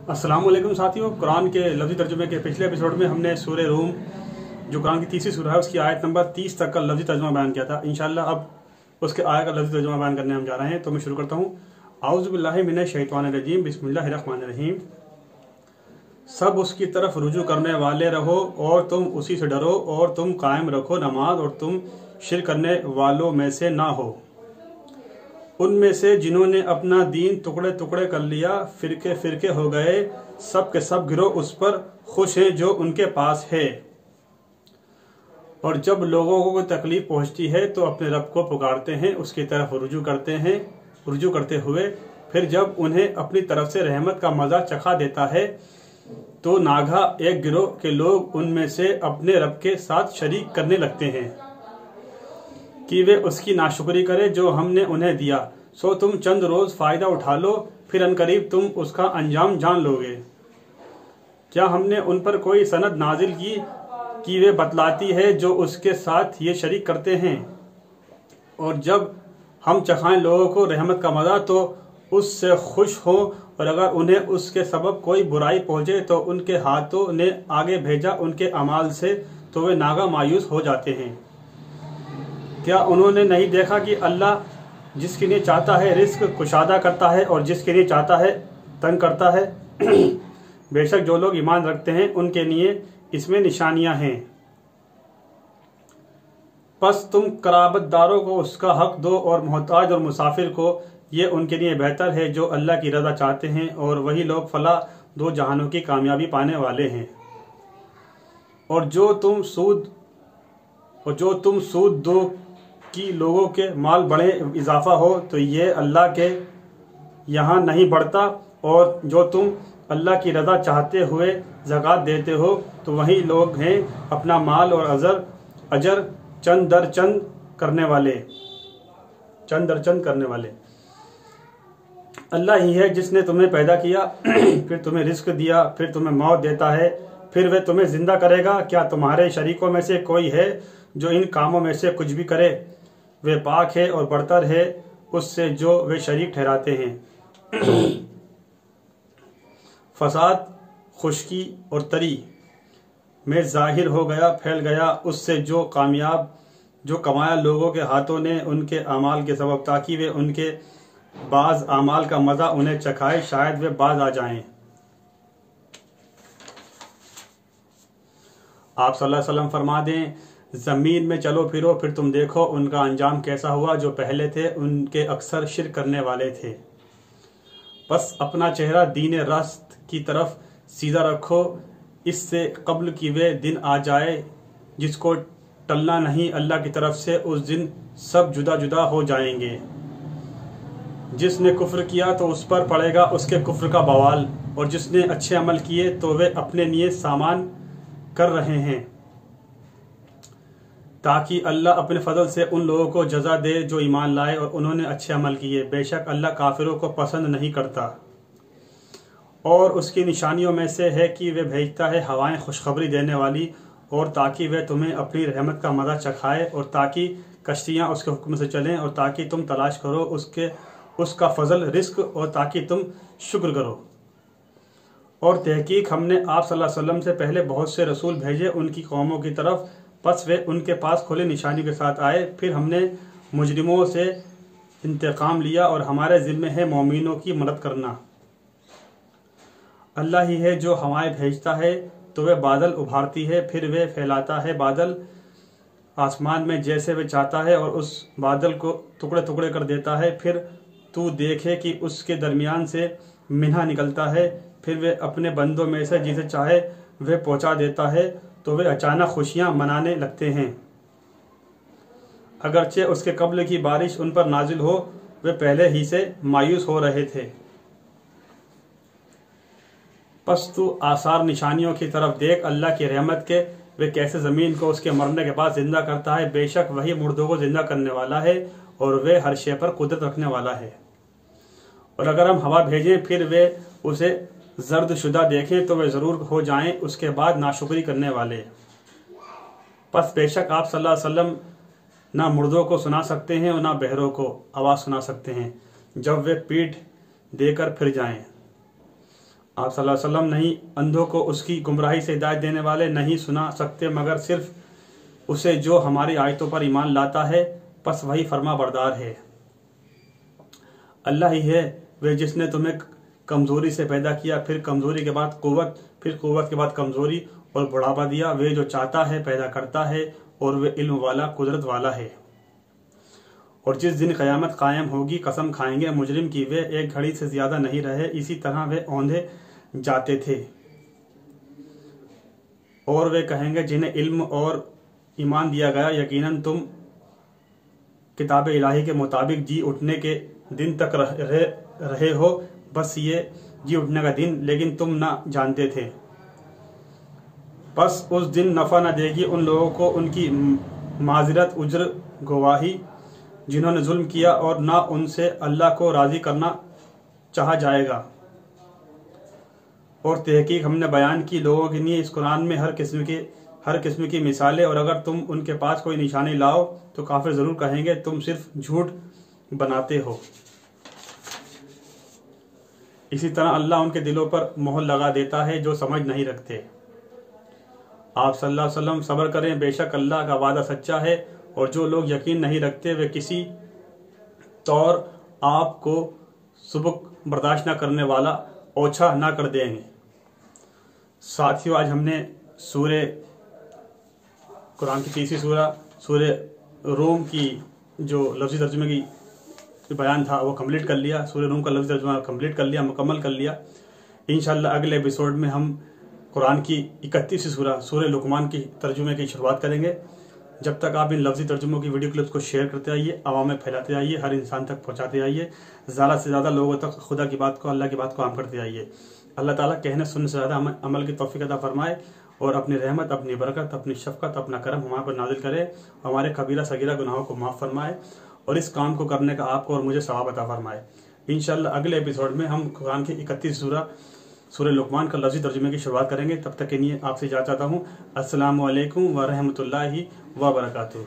अस्सलाम वालेकुम साथियों। कुरान के लफ्ज़ी तर्जुमे के पिछले एपिसोड में हमने सूरह रूम जो कुरान की तीसरी सूरह है उसकी आयत नंबर 30 तक का लफ्ज़ी तर्जुमा बयान किया था। इंशाअल्लाह अब उसके आगे का लफ्ज़ी तर्जुमा बयान करने हम जा रहे हैं। तो मैं शुरू करता हूँ। आऊज़ु बिल्लाहि मिनश शैतानिर रजीम, बिस्मिल्लाहिर रहमानिर रहीम। सब उसकी तरफ रुजू करने वाले रहो और तुम उसी से डरो, और तुम कायम रखो नमाज, और तुम शिर्क करने वालों में से ना हो। उनमें से जिन्होंने अपना दीन टुकड़े टुकड़े कर लिया, फिरके फिरके हो गए, सब के सब गिरोह उस पर खुश हैं जो उनके पास है। और जब लोगों को कोई तकलीफ पहुंचती है तो अपने रब को पुकारते हैं, उसकी तरफ रुजू करते हुए। फिर जब उन्हें अपनी तरफ से रहमत का मजा चखा देता है तो नागा एक गिरोह के लोग उनमें से अपने रब के साथ शरीक करने लगते हैं कि वे उसकी नाशुक्री करें जो हमने उन्हें दिया। सो तुम चंद रोज फायदा उठा लो, फिर अनकरीब तुम उसका अंजाम जान लोगे। क्या हमने उन पर कोई सनद नाजिल की कि वे बतलाती है जो उसके साथ ये शरीक करते हैं। और जब हम चखाएं लोगों को रहमत का मजा तो उससे खुश हो, और अगर उन्हें उसके सबब कोई बुराई पहुंचे तो उनके हाथों ने आगे भेजा उनके अमाल से, तो वे नागा मायूस हो जाते हैं। क्या उन्होंने नहीं देखा कि अल्लाह जिसके लिए चाहता है रिस्क कुशादा करता है और जिसके लिए चाहता है तंग करता है। बेशक जो लोग ईमान रखते हैं उनके लिए इसमें निशानियां हैं। बस तुम कराबतदारों को उसका हक दो, और मोहताज और मुसाफिर को, ये उनके लिए बेहतर है जो अल्लाह की रजा चाहते हैं, और वही लोग फलाह दो जहानों की कामयाबी पाने वाले हैं। और जो तुम सूद दो कि लोगों के माल बढ़े इजाफा हो, तो ये अल्लाह के यहाँ नहीं बढ़ता। और जो तुम अल्लाह की रजा चाहते हुए ज़कात देते हो, तो वही लोग हैं अपना माल और अजर चंद दर चंद करने वाले। अल्लाह ही है जिसने तुम्हें पैदा किया, फिर तुम्हें रिस्क दिया, फिर तुम्हें मौत देता है, फिर वे तुम्हें जिंदा करेगा। क्या तुम्हारे शरीकों में से कोई है जो इन कामों में से कुछ भी करे? वे पाक है और बरतर है उससे जो वे शरीक ठहराते हैं। फसाद खुश्की और तरी में जाहिर हो गया, फैल गया उससे जो कमाया लोगों के हाथों ने उनके अमाल के सबब, ताकि वे उनके बाज अमाल का मजा उन्हें चखाए, शायद वे बाज आ जाएं। आप सल्लल्लाहु अलैहि वसल्लम फरमा दें, जमीन में चलो फिरो, फिर तुम देखो उनका अंजाम कैसा हुआ। जो पहले थे उनके अक्सर शिर्क करने वाले थे। बस अपना चेहरा दीन रास्त की तरफ सीधा रखो, इससे कब्ल कि वे दिन आ जाए जिसको टलना नहीं अल्लाह की तरफ से। उस दिन सब जुदा जुदा हो जाएंगे। जिसने कुफ्र किया तो उस पर पड़ेगा उसके कुफ्र का बवाल, और जिसने अच्छे अमल किए तो वे अपने लिए सामान कर रहे हैं, ताकि अल्लाह अपने फजल से उन लोगों को जजा दे जो ईमान लाए और उन्होंने अच्छे अमल किए। बेशक अल्लाह काफिरों को पसंद नहीं करता। और उसकी निशानियों में से है कि वे भेजता है हवाएं खुशखबरी देने वाली, और ताकि वे तुम्हें अपनी रहमत का मजा चखाए, और ताकि कश्तियाँ उसके हुक्म से चलें, और ताकि तुम तलाश करो उसका फजल रिस्क, और ताकि तुम शुक्र करो। और तहकीक हमने आप सल्लल्लाहु अलैहि वसल्लम से पहले बहुत से रसूल भेजे उनकी कौमों की तरफ, बस वे उनके पास खुले निशानी के साथ आए। फिर हमने मुजरिमों से इंतकाम लिया, और हमारे ज़िम्मे है मोमिनों की मदद करना। अल्लाह ही है जो हवाएं भेजता है तो वे बादल उभारती है, फिर वे फैलाता है बादल आसमान में जैसे वे चाहता है, और उस बादल को टुकड़े टुकड़े कर देता है। फिर तू देखे कि उसके दरमियान से मिन्हा निकलता है, फिर वे अपने बंदों में से जिसे चाहे वे पहुंचा देता है, तो वे अचानक खुशियां मनाने लगते हैं। अगरचे उसके कब्ल की बारिश उन पर नाजिल हो, वे पहले ही से मायूस हो रहे थे। बस तू आसार निशानियों की तरफ देख अल्लाह की रहमत के, वे कैसे ज़मीन को उसके मरने के बाद जिंदा करता है। बेशक वही मुर्दों को जिंदा करने वाला है, और वे हर शे पर कुदरत रखने वाला है। और अगर हम हवा भेजें फिर वे उसे जर्द शुदा देखें, तो वे ज़रूर हो जाएं उसके बाद नाशुक्री करने वाले। बस बेशक आप सल्लल्लाहु अलैहि वसल्लम ना मुर्दों को सुना सकते हैं और ना बहरों को आवाज़ सुना सकते हैं जब वे पीठ देकर फिर जाएं। आप सल्लल्लाहु अलैहि वसल्लम नहीं अंधों को उसकी गुमराही से हिदायत देने वाले, नहीं सुना सकते मगर सिर्फ उसे जो हमारी आयतों पर ईमान लाता है, बस वही फर्मा बरदार है। अल्लाह ही है वह जिसने तुम्हें कमज़ोरी से पैदा किया, फिर कमज़ोरी के बाद क़ुव्वत, फिर क़ुव्वत के बाद कमज़ोरी और बुढ़ापा दिया। वे जो चाहता है पैदा करता है और वे इल्म वाला, कुदरत वाला है। और जिस दिन क़यामत कायम होगी, कसम खाएंगे मुजरिम की वे एक घड़ी से ज़्यादा नहीं रहे, इसी तरह वे औंधे जाते थे। और वे कहेंगे जिन्हें इल्म और ईमान दिया गया, यकीनन तुम किताब इलाही के मुताबिक जी उठने के दिन तक रहे हो, बस ये जी उठने का दिन, लेकिन तुम ना जानते थे। बस उस दिन नफ़ा न देगी उन लोगों को उनकी माजरत, उज्र, गवाही जिन्होंने जुल्म किया, और ना उनसे अल्लाह को राज़ी करना चाहा जाएगा। और तहकीक हमने बयान की लोगों के लिए इस कुरान में हर किस्म की मिसालें, और अगर तुम उनके पास कोई निशानी लाओ तो काफिर ज़रूर कहेंगे तुम सिर्फ झूठ बनाते हो। इसी तरह अल्लाह उनके दिलों पर मोहर लगा देता है जो समझ नहीं रखते। आप सल्लल्लाहु अलैहि वसल्लम सब्र करें, बेशक अल्लाह का वादा सच्चा है, और जो लोग यकीन नहीं रखते वे किसी तौर आपको सुबक बर्दाश्त न करने वाला ओछा ना कर देंगे। साथियों, आज हमने कुरान की तीसरी सूरह रूम की जो लफ्ज़ी तर्जुमे की बयान था वो कंप्लीट कर लिया। सूरह रूम का लफ्ज़ी तर्जुमा कंप्लीट कर लिया, मुकम्मल कर लिया। इंशाअल्लाह अगले एपिसोड में हम कुरान की 31वीं सूरह लुकमान की तर्जुमे की शुरुआत करेंगे। जब तक आप इन लफ्ज़ी तर्जुमों की वीडियो क्लिप्स को शेयर करते आइए, आवाम में फैलाते आइए, हर इंसान तक पहुँचाते आइए, ज़्यादा से ज़्यादा लोगों तक खुदा की बात को, अल्लाह की बात को आम करते आइए। अल्लाह ताला कहने सुनने से ज़्यादा अमल की तौफीक अता फरमाए, और अपनी रहमत, अपनी बरकत, अपनी शफ़क़त, अपना करम हमारे पर नाज़िल करे, हमारे कबीरा सगीरा गुनाहों को माफ़ फरमाए, और इस काम को करने का आपको और मुझे सवाब अता फरमाए। इंशाअल्लाह अगले एपिसोड में हम कुरान की 31 सूरह लुकमान का लफ्ज़ी तर्जुमे की शुरुआत करेंगे। तब तक के लिए आपसे इजाज़त चाहता हूँ। अस्सलामु अलैकुम व रहमतुल्लाहि व बरकातुहू।